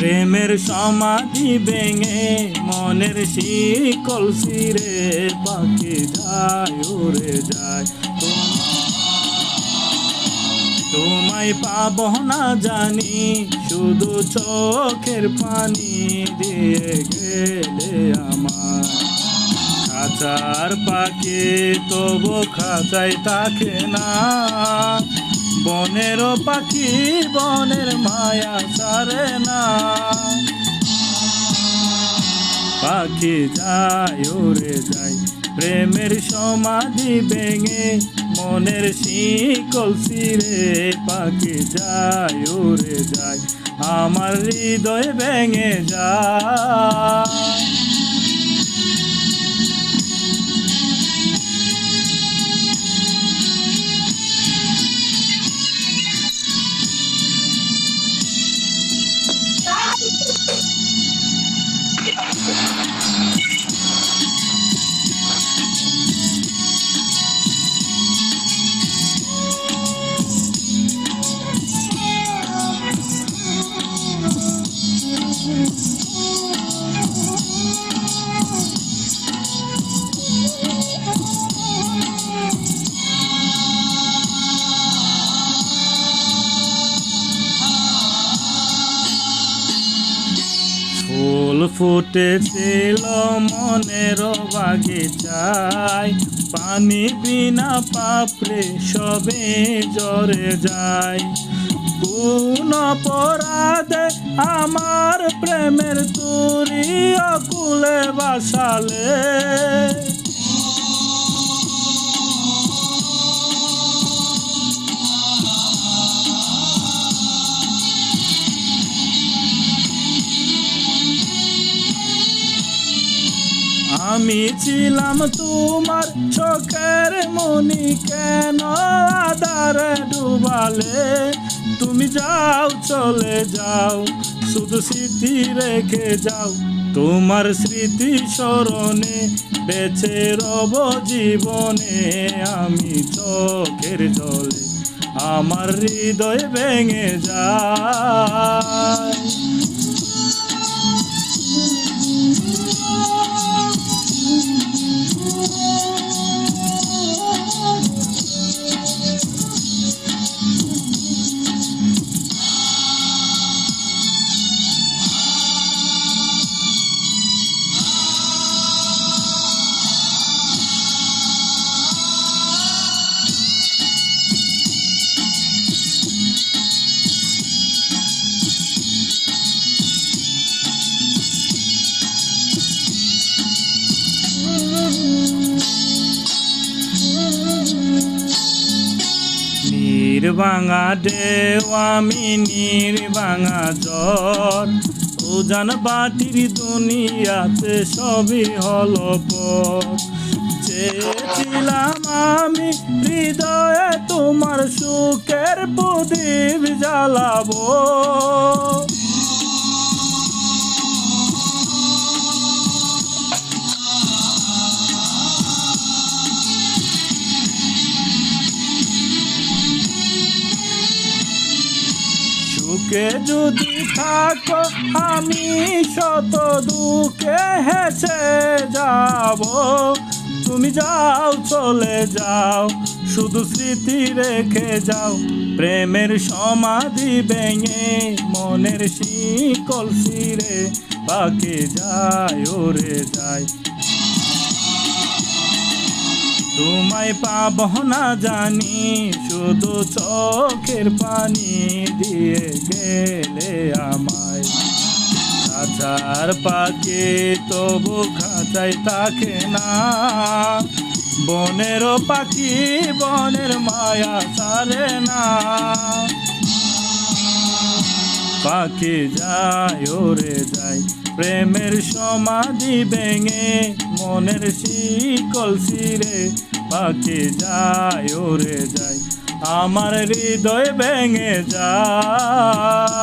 প্রেমের সমাধি ভেঙে মনের শিকল ছিঁড়ে পাখি যায় উড়ে যায়। তোমায় পাবো না জানি, শুধু চোখের পানি দিয়ে গেলে আমার। খাঁচার পাখি তবু খাঁচায় থাকে না, বনের পাখি বনের মায়া ছাড়ে না। পাখি যায় উড়ে যায় প্রেমের সমাধি ভেঙে মনের শিকল ছিঁড়ে পাখি যায় উড়ে যায়, আমার হৃদয় ভেঙে যায়। ফুল ফুটেছিল মনের বাগিচায়, পানি বিনা পাপড়ে সবে ঝরে যায়। কোন অপরাধে আমার প্রেমের তুরি অকুলে বাসালে, আমি ছিলাম তোমার চোখের মনি, কেন আধারে ডুবালে? তুমি যাও চলে যাও, শুধু স্মৃতি রেখে যাও। তোমার স্মৃতি স্মরণে বেঁচে রব জীবনে আমি চোখের জলে, আমার হৃদয় ভেঙে যায়। ভাঙা ঢেউ আমি ভাঙা জ্বর, উজান বাটির দুনিয়াতে সবই হলো পথ। চেয়েছিলাম আমি হৃদয়ে তোমার সুখের প্রদীপ জ্বালাবো, সুখে যদি থাকো আমি শত দুঃখে হেসে যাব। তুমি যাও চলে যাও, শুধু স্মৃতি রেখে যাও। প্রেমের সমাধি ভেঙে মনের শিকল ছিঁড়ে পাখি যায় উড়ে যায়। তোমায় পাবো না জানি, শুধু চোখের পানি দিয়ে গেলে আমায়। খাঁচার পাখি তবু খাঁচায় থাকে না, বনের পাখি বনের মায়া ছাড়ে না। পাখি যায় উড়ে যায় প্রেমের সমাধি ভেঙে মনের শিকল ছিঁড়ে পাখি যায় উড়ে যায়, আমার হৃদয় ভেঙে যায়।